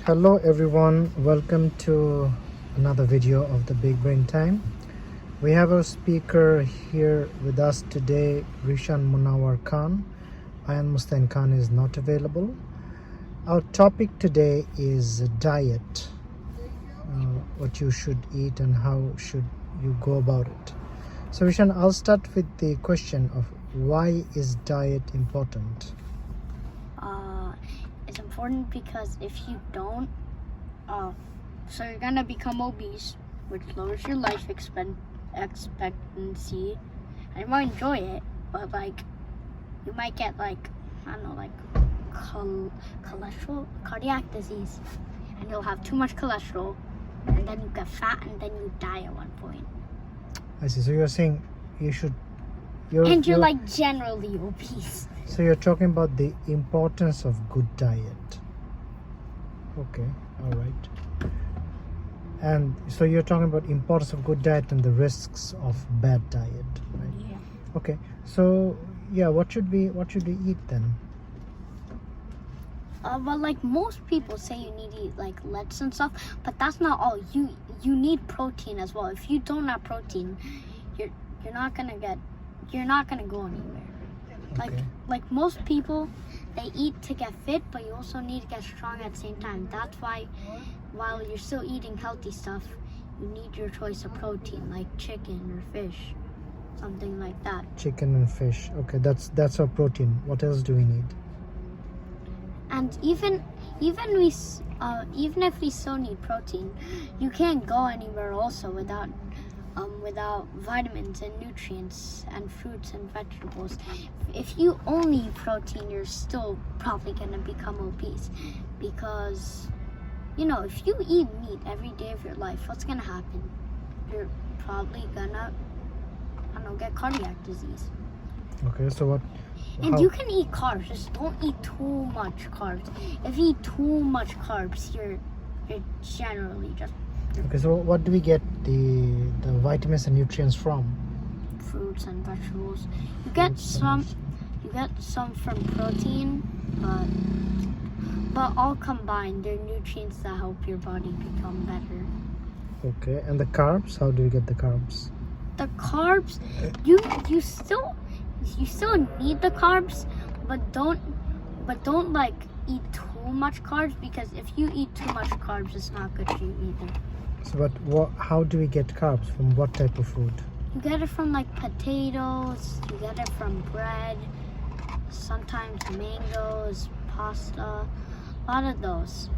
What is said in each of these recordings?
Hello everyone, welcome to another video of the Big Brain Time. We have our speaker here with us today, Rishan Munawar Khan. Ayan Mustain Khan is not available. Our topic today is diet, what you should eat and how should you go about it. So Rishan, I'll start with the question of why is diet important? It's important because if you don't, so you're gonna become obese, which lowers your life expectancy. And you might enjoy it, but you might get cholesterol, cardiac disease, and you'll have too much cholesterol, and then you get fat, and then you die at one point. I see. So you're saying you should. You're generally obese. So you're talking about the importance of good diet. Okay, all right. And so you're talking about importance of good diet and the risks of bad diet, right? Yeah. Okay. So yeah, what should we eat then? Most people say you need to eat lettuce and stuff, but that's not all. You need protein as well. If you don't have protein, you're not gonna go anywhere. Okay. Like most people, they eat to get fit, but you also need to get strong at the same time. That's why, while you're still eating healthy stuff, you need your choice of protein, like chicken or fish, something like that. Chicken and fish. Okay, that's our protein. What else do we need? And even if we still need protein, you can't go anywhere also without vitamins and nutrients and fruits and vegetables. If you only eat protein, you're still probably gonna become obese, because if you eat meat every day of your life, what's gonna happen? You're probably gonna get cardiac disease. Okay, so what? And you can eat carbs, just don't eat too much carbs. If you eat too much carbs, you're generally just... Okay, so what do we get the vitamins and nutrients from? Fruits and vegetables. You get some from protein, but all combined, they're nutrients that help your body become better. Okay, and the carbs? How do you get the carbs? The carbs, you still need the carbs, but don't eat too much carbs, because if you eat too much carbs, it's not good for you either. So, how do we get carbs? From what type of food? You get it from potatoes. You get it from bread. Sometimes mangoes, pasta. A lot of those.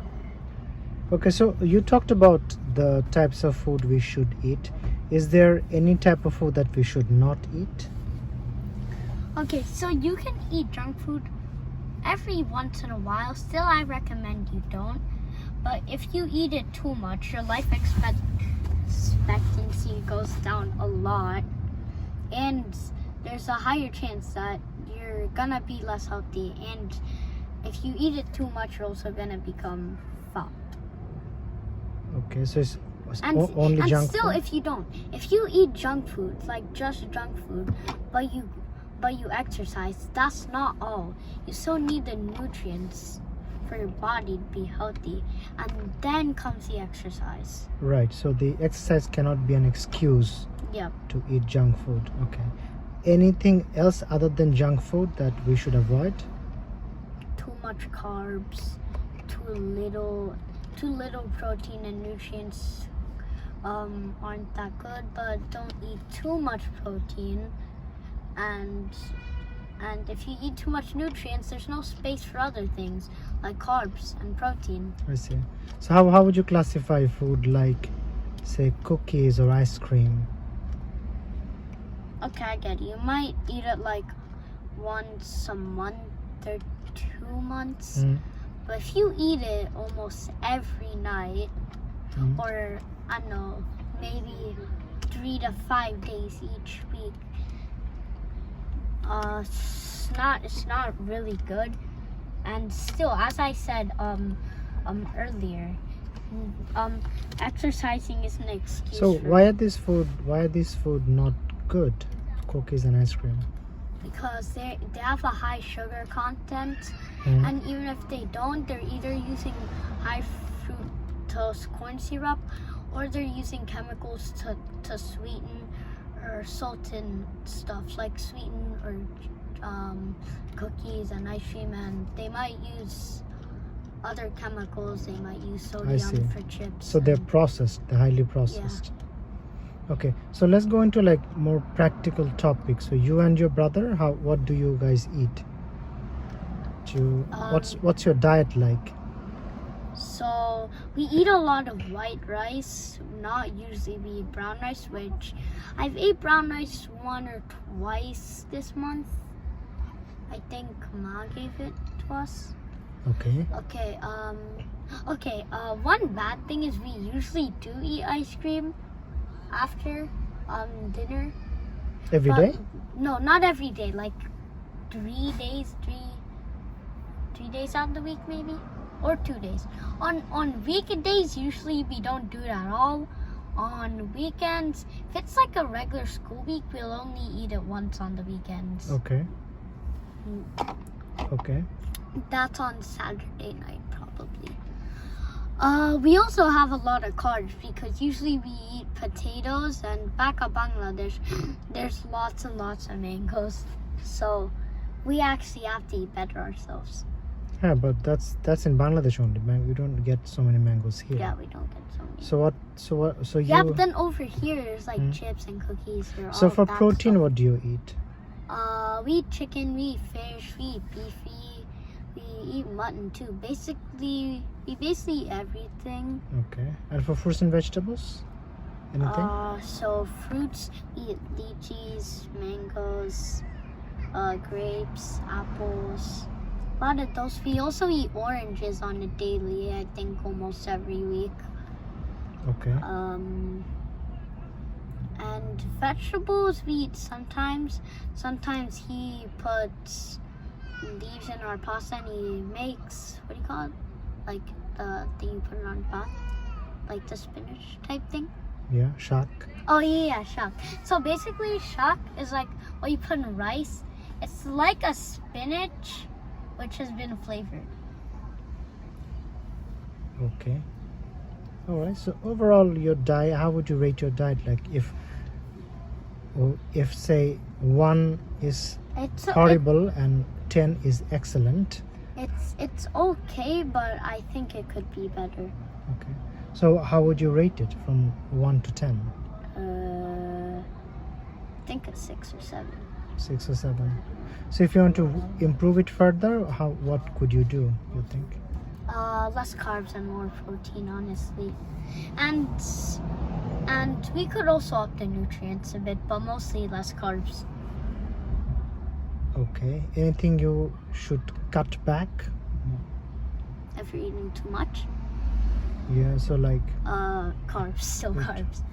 Okay, so you talked about the types of food we should eat. Is there any type of food that we should not eat? Okay, so you can eat junk food every once in a while. Still, I recommend you don't. But if you eat it too much, your life expectancy goes down a lot, and there's a higher chance that you're gonna be less healthy. And if you eat it too much, you're also gonna become fat. Okay, so it's only junk still, food? if you eat junk food, just junk food, but you exercise, that's not all. You still need the nutrients for your body to be healthy, and then comes the exercise. Right, so the exercise cannot be an excuse to eat junk food. Okay. Anything else other than junk food that we should avoid? Too much carbs, too little protein and nutrients aren't that good, but don't eat too much protein. And if you eat too much nutrients, there's no space for other things like carbs and protein. I see. So how would you classify food like, say, cookies or ice cream? Okay, I get it. You might eat it once a month or 2 months. But if you eat it almost every night, or I don't know, maybe 3 to 5 days each week, it's not really good. And still, as I said earlier, exercising is an excuse. So why are these food not good? Cookies and ice cream. Because they have a high sugar content, Mm. And even if they don't, they're either using high fructose corn syrup or they're using chemicals to sweeten or salten stuff, like sweeten or cookies and ice cream, and they might use other chemicals. They might use see. sodium for chips. So they're and- processed, they're highly processed. Okay, so let's go into like more practical topics. So you and your brother, what do you guys eat? What's your diet like? So we eat a lot of white rice. Not usually we eat brown rice, which I've ate brown rice 1 or twice this month. I think Ma gave it to us. Okay. Okay, one bad thing is we usually do eat ice cream after dinner. Every day? No, not every day. Like 3 days out of the week maybe, or 2 days. On weekdays usually we don't do it at all. On weekends, if it's like a regular school week, we'll only eat it once on the weekends. Okay. Okay. That's on Saturday night probably. We also have a lot of carbs because usually we eat potatoes, and back at Bangladesh there's lots and lots of mangoes. So we actually have to eat better ourselves. Yeah, but that's in Bangladesh only. We don't get so many mangoes here. Yeah, we don't get so many. So you. Yeah, but then over here there's like chips and cookies. So for protein, what do you eat? We eat chicken, we eat fish, we eat beef, we eat mutton too. We basically eat everything. Okay. And for fruits and vegetables? Anything? So fruits, we eat lychees, mangoes, grapes, apples. A lot of those. We also eat oranges on a daily, I think almost every week. Okay. And vegetables we eat sometimes. Sometimes he puts leaves in our pasta and he makes, what do you call it? Like the thing you put it on pot? Like the spinach type thing? Yeah, shak. Oh yeah, shak. So basically shak is like what you put in rice. It's like a spinach which has been flavored. Okay. All right. So overall, your diet. How would you rate your diet? Like if say 1 is horrible and 10 is excellent. It's okay, but I think it could be better. Okay. So how would you rate it from 1 to 10? I think a 6 or 7. 6 or 7. So if you want to improve it further, what could you do, you think? Less carbs and more protein, honestly. And we could also up the nutrients a bit, but mostly less carbs. Okay. Anything you should cut back? If you're eating too much? Yeah, so like Carbs, still carbs.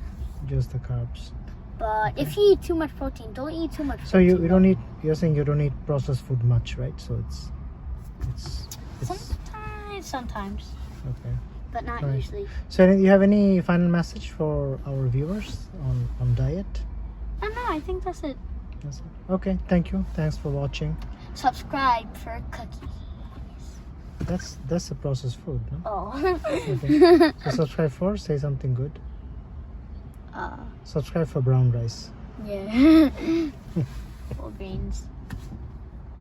just the carbs. But if you eat too much protein, don't eat too much protein. So you don't eat, you're saying you don't eat processed food much, right? So it's Sometimes, okay. but not Right. usually. So you have any final message for our viewers on diet? No, I think that's it. That's it. Okay, thank you. Thanks for watching. Subscribe for cookies. That's a processed food, no? Oh. Okay. So subscribe for, say something good. Subscribe for brown rice. Yeah. Full grains.